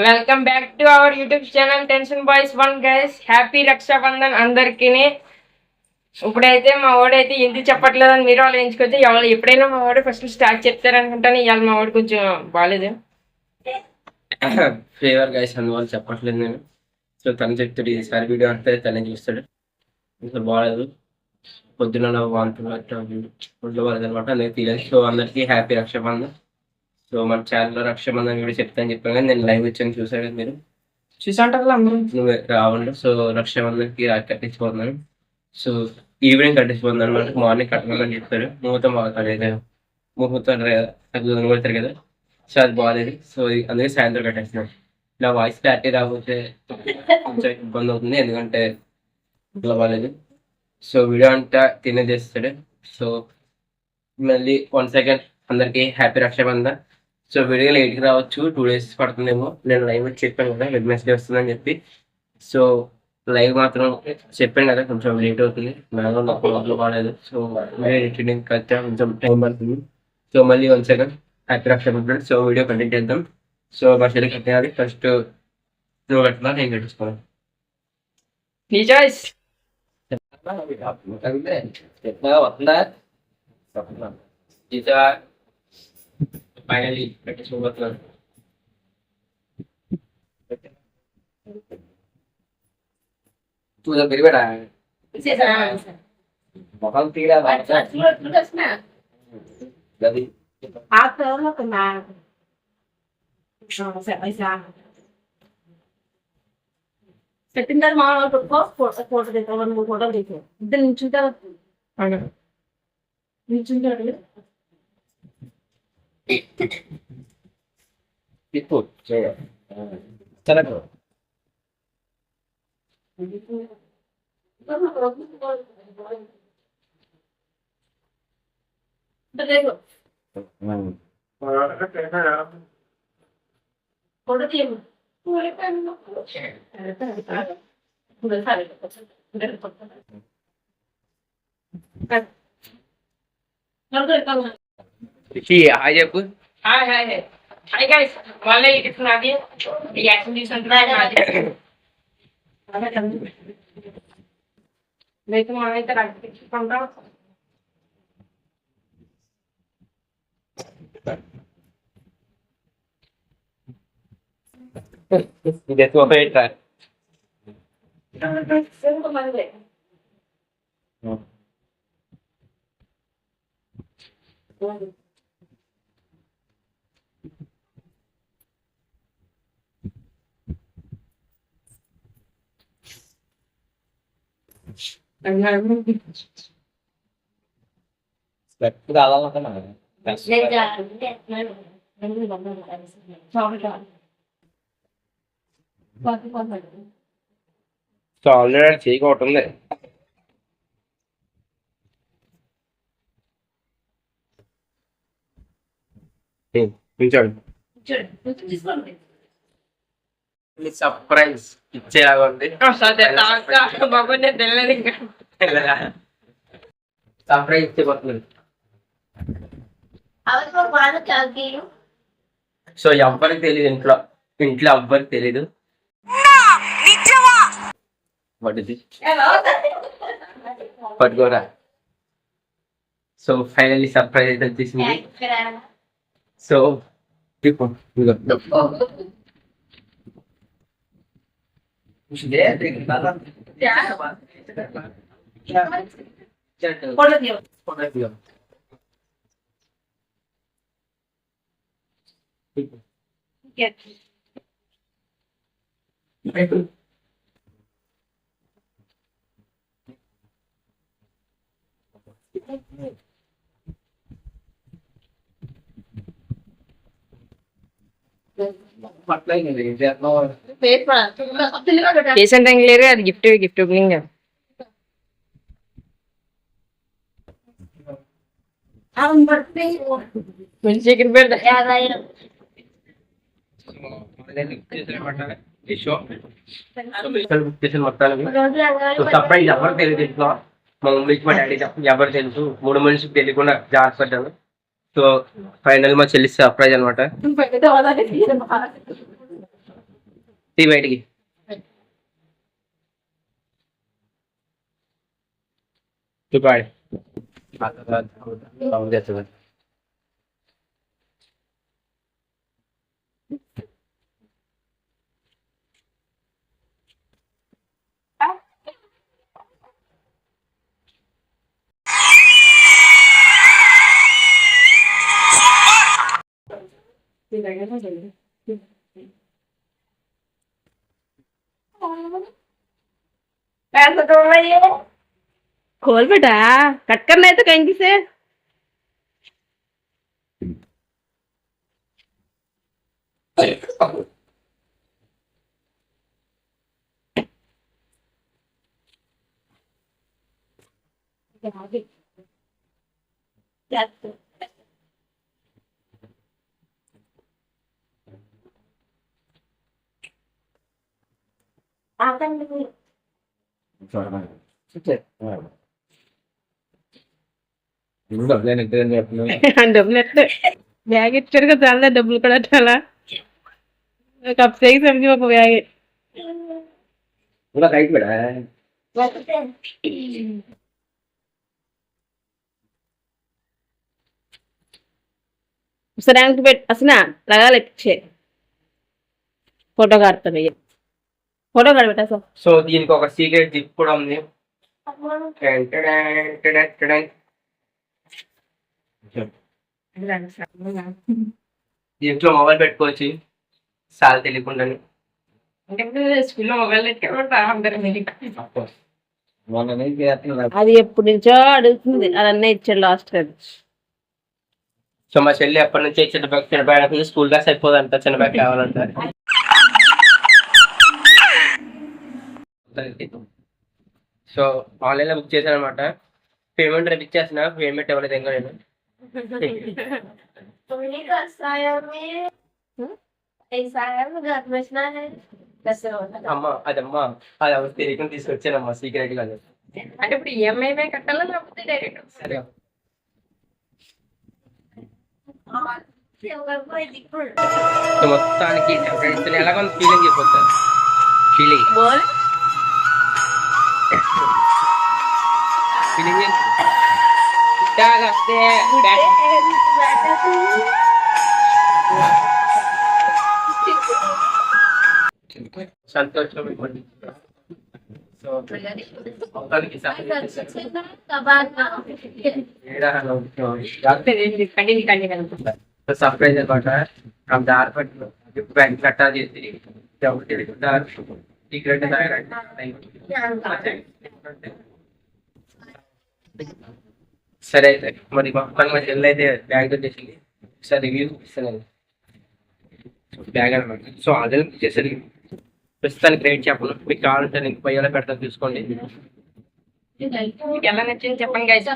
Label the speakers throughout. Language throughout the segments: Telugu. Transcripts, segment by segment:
Speaker 1: Welcome back to our YouTube channel tension boys 1 guys. Happy Rakshabandhan అందరికి. ఇప్పుడైతే మా వాడైతే ఎందుకు చెప్పట్లేదని మీరు ఆలోచించుకోవచ్చు. ఎప్పుడైనా మా వాడు ఫస్ట్ స్టార్ట్ చెప్తారనుకుంటాను. ఇవాళ మా వాడు కొంచెం బాగాలేదు,
Speaker 2: ఫేవర్ గైస్, అందువల్ల చెప్పట్లేదు నేను. సో తను చెప్తాడు, ఈసారి వీడియో అంటే తనే చూస్తాడు. ఇంకా బాగాలేదు, పొద్దున వాంతున్నట్టు ఒంట్లో బాగాలేదు అనమాట, అందుకే తీయలేదు. సో అందరికీ హ్యాపీ రక్షాబంధన్. సో మన ఛానల్లో రక్షాబంధన్ వీడియో చెప్తాను చెప్పాను కానీ నేను లైవ్ వచ్చాను, చూసారు కదా మీరు,
Speaker 1: చూసాంటారు అందరూ.
Speaker 2: నువ్వు రావండి. సో రక్షాబంధన్కి కట్టించిపోతున్నాను. సో ఈవినింగ్ కట్టించిపోతుంది అనమాట, మార్నింగ్ కట్టమని చెప్పారు. ముహూర్తం బాగా ముహూర్తం కొడతారు కదా, సో అది బాగాలేదు. సో అందుకే సాయంత్రం కట్టేస్తున్నాను. ఇలా వాయిస్ క్లారిటీ రాకపోతే కొంచెం ఇబ్బంది అవుతుంది, ఎందుకంటే ఇట్లా బాగాలేదు. సో వీడియో అంతా తినేదేస్తాడు. సో మళ్ళీ 1 సెకండ్, అందరికీ హ్యాపీ రక్షాబంధన్. సో వీడియో లేట్కి రావచ్చు, 2 days పడుతుందేమో. నేను లైవ్ వచ్చి చెప్పాను కదా వెబ్ మెసేజ్ వస్తుందని చెప్పి. సో లైవ్ మాత్రం చెప్పాను కదా కొంచెం లేట్ అవుతుంది, నాకు నాకు బాగాలేదు. సో ఎడిటింగ్ కరెక్ట్గా కొంచెం టైం పడుతుంది. సో మళ్ళీ 1 second, happy Rakshabandhan. So video continue చేద్దాం. సో మా చెల్లి కట్టేయాలి, ఫస్ట్ నువ్వు కట్టినా నేను కట్టించుకోవాలి.
Speaker 1: నీ చాయిస్.
Speaker 2: ఫైనలీ కట్టించుకోబోతున్నాను. చూద్దాం పెరిగాడా మొహం తీరా గది
Speaker 3: సెప్టెంబర్ ఫోటో తీసుకోవాలి, 3 ఫోటోలు తీసాను. ఇద్దరు నిల్చుంటారు నిల్చుంటాడు. ఫోటో తీయము
Speaker 2: హాయ్ చెప్పు.
Speaker 1: Hi hi hi guys. మళ్ళీ ఇస్తున్నది రియాక్షన్ తీసుకుంటున్నాది. అయితే మనం అయితే కట్టించుకుంటాం.
Speaker 2: ఇదే చూపేట సో ఆల్రెడీ చేయి ఒకటి ఉంది. సర్ప్రైజ్ ఇచ్చేలాగా ఉంది.
Speaker 1: బాబు నేను తెలియదు ఇంకా.
Speaker 2: సర్ప్రైజ్ ఇచ్చేపోతుంది. సో ఎవ్వరికి తెలియదు, ఇంట్లో ఎవ్వరికి తెలీదు. పట్టుకోరా. సో ఫైనల్లీ సర్ప్రైజ్ అయితే వచ్చేసింది. సో
Speaker 1: కేసంటే క్లియర్ అది గిఫ్ట్ ఓపెనింగ్. చికెన్ పెడతా
Speaker 2: సర్ప్రైజ్ ఎవరు తెలియదు ఇంట్లో. మా మమ్మీకి మా డాడీ ఎవరు తెలుసు, 3 మనిషికి తెలియకుండా జాగ్రత్త పడ్డాను. సో ఫైనల్ మా చెల్లి సర్ప్రైజ్ అనమాట. తీ బయటికి చూపాడు
Speaker 3: खोल बेटा कट करना है तो कहीं से డబ్బులు ఎట్లా బ్యాగ్ ఇచ్చాడు కదా చాలా డబ్బులు కూడా చాలా కప్ చేయి సమझी ఒక బ్యాగ్
Speaker 2: కైట్ బెడా
Speaker 3: सर पेट असना लगा ले पीछे फोटो काटता भैया फोटो काट बेटा सब
Speaker 2: సో దీనికి ఒక సీక్రెట్ జిప్ కూడా ఉంది దీంట్లో మొబైల్ పెట్టుకోవచ్చు సాల్ తెలియకుండా
Speaker 1: స్కూల్లో మొబైల్ ఎట్టుకుంటా అందరు
Speaker 3: అది ఎప్పుడు నుంచో అడుగుతుంది అదన్నీ ఇచ్చాడు లాస్ట్ అది
Speaker 2: సో మా చెల్లి ఎప్పటి నుంచి చిన్న బ్యాగ్ స్కూల్ గా సరిపోదంట చిన్న బ్యాగ్ కావాలంట సో ఆన్లైన్ లో బుక్ చేశాను అనమాట పేమెంట్ రేపు ఇచ్చేసిన పేమెంట్ ఇవ్వలేదు ఇంకా నేను అమ్మా అదమ్మా అది అవసరం తెలియకుండా తీసుకొచ్చానమ్మా సీక్రెట్ గా
Speaker 1: అంటే ఇప్పుడు ఈఎంఐ కట్టాలా లేకపోతే డైరెక్ట్
Speaker 2: సరే సో మొత్తానికి ఎలాగో ఫీలింగ్ చెప్పొచ్చాను ఫీలింగ్ ఫీలింగ్ సంతోషం సో మొత్తానికి సర్ప్రైజ్ అనమాట ఆమె దారి పట్టి బ్యాంక్ కట్టా చేసి ఎవరు తెలియకుంటారు సీక్రెట్ సరే అయితే మరి మొత్తానికి మా చెల్లి అయితే బ్యాగ్ వచ్చేసింది ఒకసారి రివ్యూ చూపిస్తాను బ్యాగ్ అనమాట సో అదే చేసేది ప్రస్తుతానికి రేట్ చెప్పను మీకు కావాలంటే నేను పొయ్యిలో పెడతాను చూసుకోండి
Speaker 1: మీకు ఎలా నచ్చింది చెప్పండి గైస్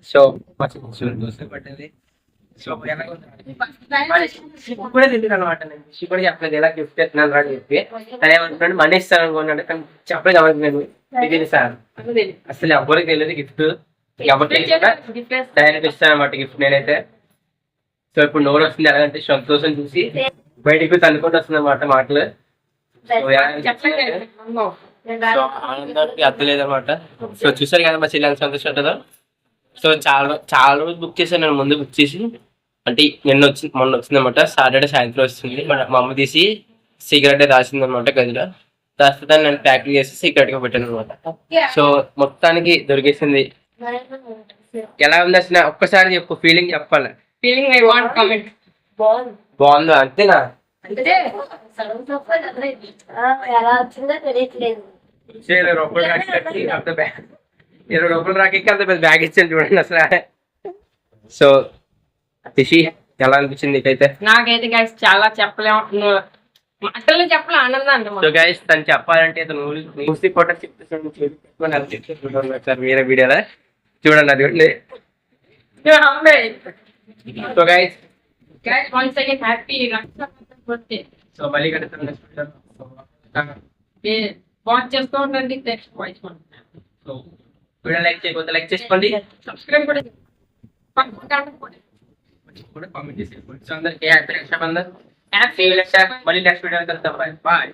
Speaker 2: సో దోశ పట్టింది సో కూడా తెలియదు అనమాట నేను కూడా చెప్పలేదు ఎలా గిఫ్ట్ ఎత్తున్నాను అని చెప్పి తను ఏమంటున్నాడు మనీ ఇస్తాను అనుకున్నాడు కానీ చెప్పలేదు ఎవరికి నేను తెలియదు సార్ అసలు ఎవరికి తెలియదు గిఫ్ట్ ఎవరికి డైరెక్ట్ ఇస్తాను అనమాట గిఫ్ట్ నేనైతే సో ఇప్పుడు నోరు వస్తుంది ఎలాగంటే సంతోషం చూసి బయటికి తనుకుంటూ వస్తుంది అనమాట మాటలు సో ఆనందానికి అర్థం లేదనమాట సో చూసారు కదా మా చెల్లి ఎంత సంతోషం ఉంటుందో సో చాలా రోజు బుక్ చేశాను నేను ముందు బుక్ చేసి అంటే మొన్న వచ్చిందనమాట సాటర్డే సాయంత్రం వస్తుంది మా అమ్మ తీసి సీక్రెట్ దాచింది అనమాట గదిలో దాని నేను ప్యాకింగ్ చేసి సీక్రెట్ గా పెట్టాను అనమాట సో మొత్తానికి దొరికేసింది ఎలా ఉంది అసలు ఒక్కసారి చెప్పు ఫీలింగ్ చెప్పాలి
Speaker 1: ఫీలింగ్ ఐ వాంట్ కమెంట్
Speaker 2: బాగుందా అంతేనా
Speaker 3: ఎలా వచ్చిందో తెలియట్లేదు
Speaker 2: 20 రూపాయలు రాకి అంత బ్యాగ్ 20 రూపాయలు రాకి అంత పెద్ద బ్యాగ్ ఇచ్చాను చూడండి అసలు సో రిషి ఎలా అనిపించింది నీకైతే
Speaker 1: నాకైతే గైస్ చాలా చెప్పలేము మాటలు చెప్పలే ఆనందం
Speaker 2: సో గైస్ తను చెప్పాలంటే మూసి ఫోటో చెప్తాను సార్ మీరే వీడియోలో చూడండి అది so guys
Speaker 1: once again happy Rakshabandhan birthday.
Speaker 2: So మళ్ళీ కడుతున్నాను
Speaker 1: వాచ్ చేస్తూ ఉండండి next voice
Speaker 2: so video like చేయకపోతే లైక్ చేసుకోండి
Speaker 1: సబ్స్క్రైబ్ కూడా
Speaker 2: కూడా కామెంట్ చేసేయండి సో అందరికీ హ్యాపీ రక్షాబంధన్ మళ్ళీ నెక్స్ట్ వీడియో కలుద్దాం. బాయ్.